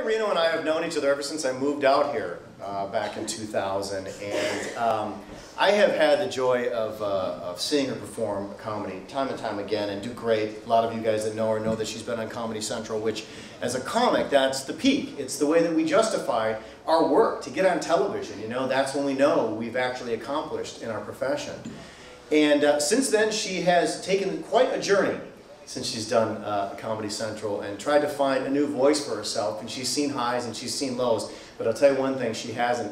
Reno and I have known each other ever since I moved out here back in 2000, and I have had the joy of seeing her perform comedy time and time again and do great. A lot of you guys that know her know that she's been on Comedy Central, which as a comic, that's the peak. It's the way that we justify our work to get on television. You know, that's when we know we've actually accomplished in our profession. And since then, she has taken quite a journey since she's done Comedy Central and tried to find a new voice for herself. And she's seen highs and she's seen lows. But I'll tell you one thing she hasn't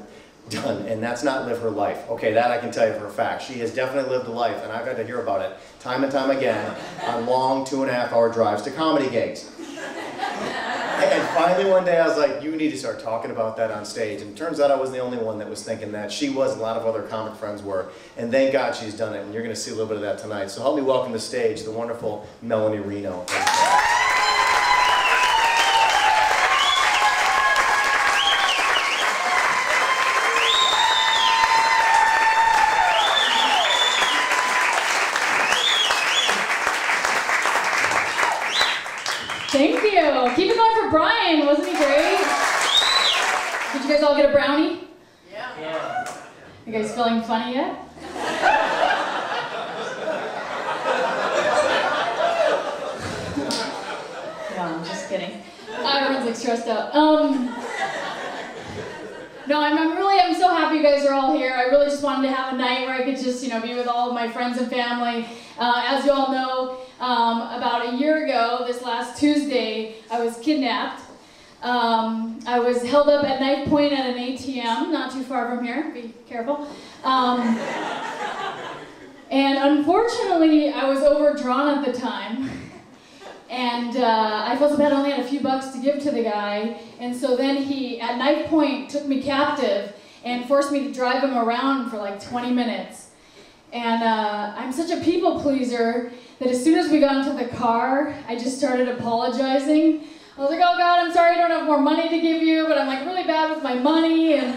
done, and that's not live her life. Okay, that I can tell you for a fact. She has definitely lived a life, and I've had to hear about it time and time again on long 2.5-hour drives to comedy gigs. And finally one day I was like, you need to start talking about that on stage. And it turns out I wasn't the only one that was thinking that. She was, a lot of other comic friends were. And thank God she's done it. And you're going to see a little bit of that tonight. So help me welcome to the stage the wonderful Melanie Reno. Thank you. Keep it going for Brian. Wasn't he great? Did you guys all get a brownie? Yeah. You guys feeling funny yet? No, I'm just kidding. Everyone's like stressed out. No, I'm so happy you guys are all here. I really just wanted to have a night where I could just, be with all of my friends and family. As you all know, about a year ago, this last Tuesday, I was kidnapped. I was held up at knife point at an ATM, not too far from here, be careful. And unfortunately, I was overdrawn at the time. And I felt so bad I only had a few bucks to give to the guy. And so then he, at knife point, took me captive and forced me to drive him around for like 20 minutes. And I'm such a people pleaser that as soon as we got into the car, I just started apologizing. I was like, oh God, I'm sorry I don't have more money to give you, but I'm like really bad with my money, and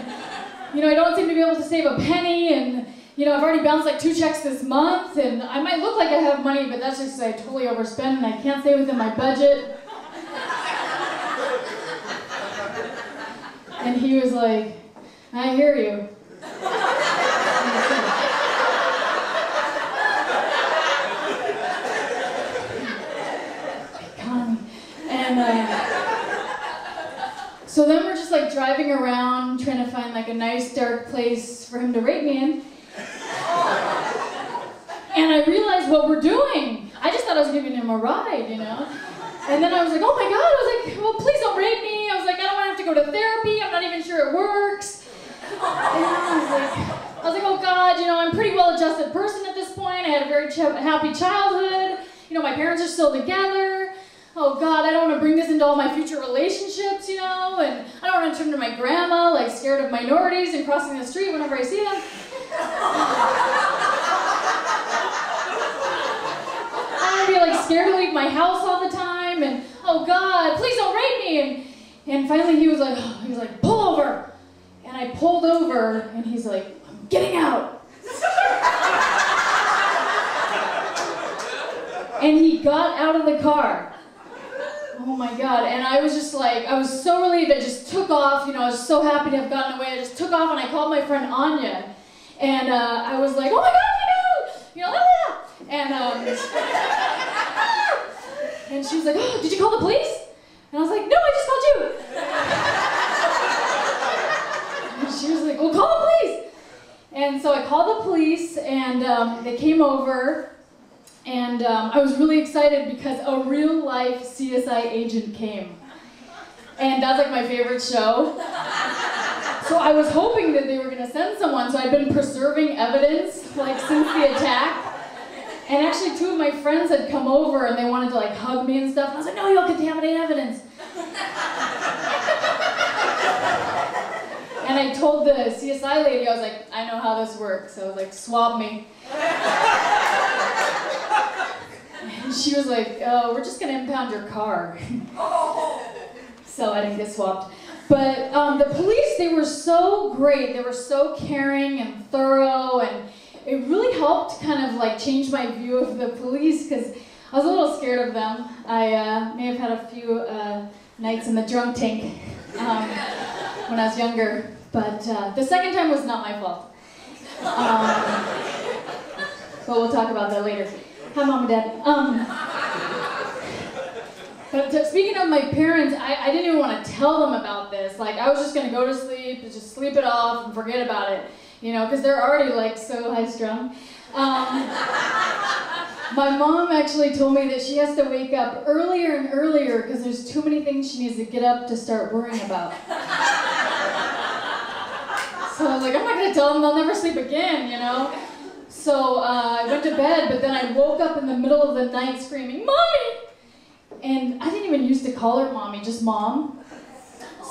I don't seem to be able to save a penny, and I've already bounced like 2 checks this month, and I might look like I have money, but that's just because I totally overspend and I can't stay within my budget. And he was like, I hear you. So then we're just like driving around trying to find like a nice dark place for him to rape me in. And I realized what we're doing. I just thought I was giving him a ride, And then I was like, oh my God, I was like, well, please don't rape me. I was like, I don't want to have to go to therapy. I'm not even sure it works. And I was like, oh God, I'm a pretty well-adjusted person at this point. I had a very happy childhood. My parents are still together. Oh God, I don't want to bring this into all my future relationships, and I don't want to turn to my grandma, like scared of minorities and crossing the street whenever I see them. I want to be like scared to leave my house all the time, and oh God, please don't rape me. And finally he was like, pull over. And I pulled over, and he's like, I'm getting out. And he got out of the car. Oh my God, and I was just like, I was so relieved. I just took off, I was so happy to have gotten away. I just took off and I called my friend Anya. And I was like, oh my God, and she was like, oh, did you call the police? And I was like, no, I just called you. And she was like, well, call the police. And so I called the police, and they came over. And I was really excited because a real-life CSI agent came. And that's like my favorite show. So I was hoping that they were going to send someone, so I'd been preserving evidence like since the attack. And actually 2 of my friends had come over and they wanted to like hug me and stuff. And I was like, no, you'll contaminate evidence. And I told the CSI lady, I was like, I know how this works. I was like, swab me. And she was like, oh, we're just going to impound your car. So I didn't get swapped. But the police, they were so great. They were so caring and thorough, and it really helped kind of like change my view of the police, because I was a little scared of them. I may have had a few nights in the drunk tank. when I was younger. But the second time was not my fault. But we'll talk about that later. Hi, Mom and Dad. But speaking of my parents, I didn't even want to tell them about this. Like, I was just going to go to sleep, just sleep it off and forget about it. You know, because they're already, like, so high-strung. My mom actually told me that she has to wake up earlier and earlier because there's too many things she needs to get up to start worrying about. So I was like, I'm not going to tell them, they'll never sleep again, you know? So I went to bed, but then I woke up in the middle of the night screaming, Mommy! And I didn't even used to call her Mommy, just Mom.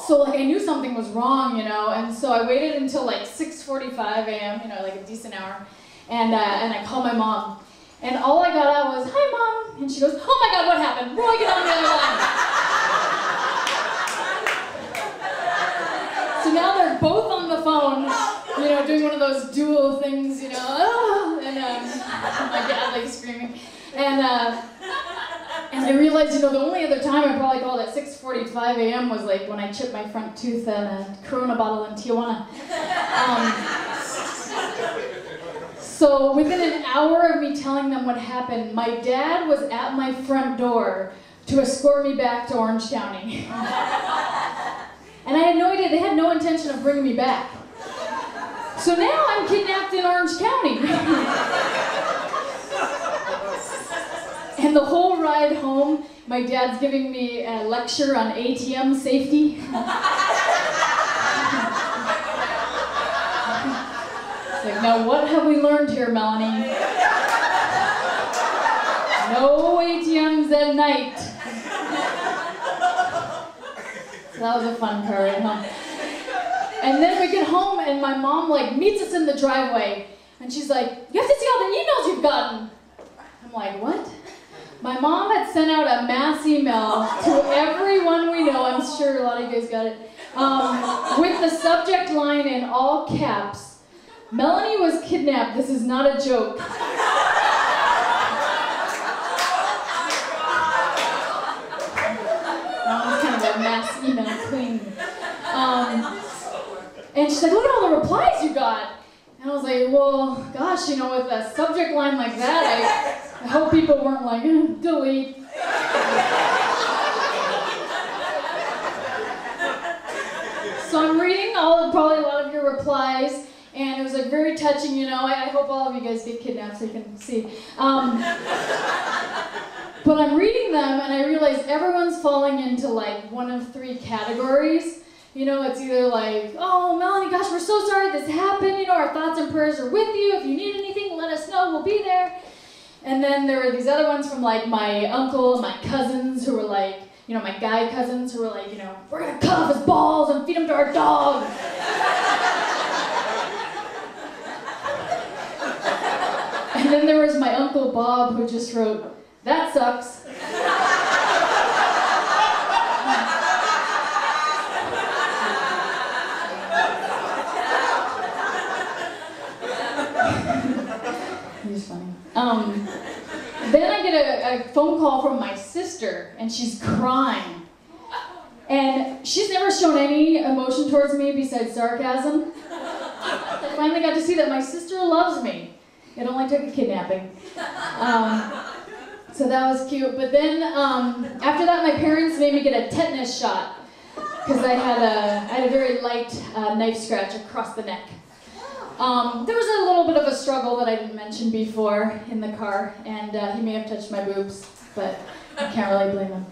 So like I knew something was wrong, you know, and so I waited until like 6:45 a.m., you know, like a decent hour, and I called my mom. And all I got out was, Hi, Mom. And she goes, oh my God, what happened? Roy, get on the other line. So now they're both on the phone, you know, doing one of those dual things, you know, and my dad like screaming. And I realized, you know, the only other time I probably called at 6:45 a.m. was like when I chipped my front tooth in a Corona bottle in Tijuana. So within an hour of me telling them what happened, my dad was at my front door to escort me back to Orange County. And I had no idea, they had no intention of bringing me back. So now I'm kidnapped in Orange County. And the whole ride home, my dad's giving me a lecture on ATM safety. It's like, now what have we learned here, Melanie? No ATMs at night. So that was a fun car ride home. And then we get home and my mom like meets us in the driveway and she's like, you have to see all the emails you've gotten. I'm like, what? My mom had sent out a mass email to everyone we know, I'm sure a lot of you guys got it, with the subject line in all caps, Melanie was kidnapped, this is not a joke. That was kind of a mass email queen. And she's like, look at all the replies you got. And I was like, well, gosh, you know, with a subject line like that, I hope people weren't like, delete. So I'm reading probably a lot of your replies, and it was like very touching, you know. I hope all of you guys get kidnapped so you can see. But I'm reading them, and I realize everyone's falling into like one of three categories. You know, it's either like, oh, Melanie, gosh, we're so sorry this happened. You know, our thoughts and prayers are with you. If you need anything, let us know. We'll be there. And then there were these other ones from like my uncle and my cousins who were like, you know, my guy cousins who were like, you know, we're going to cut off his balls and feed him to our dog. And then there was my Uncle Bob who just wrote, that sucks. He's funny. Then I get a phone call from my sister, and she's crying. And she's never shown any emotion towards me besides sarcasm. I finally got to see that my sister loves me. It only took a kidnapping. So that was cute. But then after that, my parents made me get a tetanus shot because I had a very light knife scratch across the neck. There was a little bit of a struggle that I didn't mention before in the car, and he may have touched my boobs, but I can't really blame him.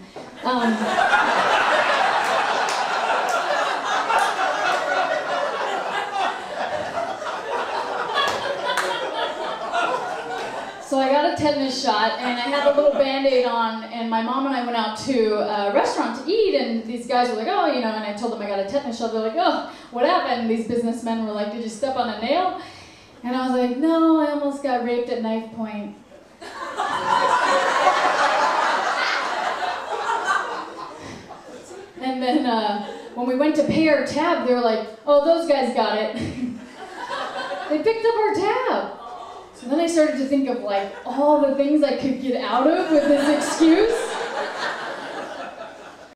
So I got a tetanus shot, and I had a little Band-Aid on, and my mom and I went out to a restaurant to eat, and these guys were like, oh, you know, and I told them I got a tetanus shot. They're like, oh, what happened? And these businessmen were like, did you step on a nail? And I was like, no, I almost got raped at knife point. And then when we went to pay our tab, they were like, oh, those guys got it. They picked up our tab. So then I started to think of like all the things I could get out of with this excuse.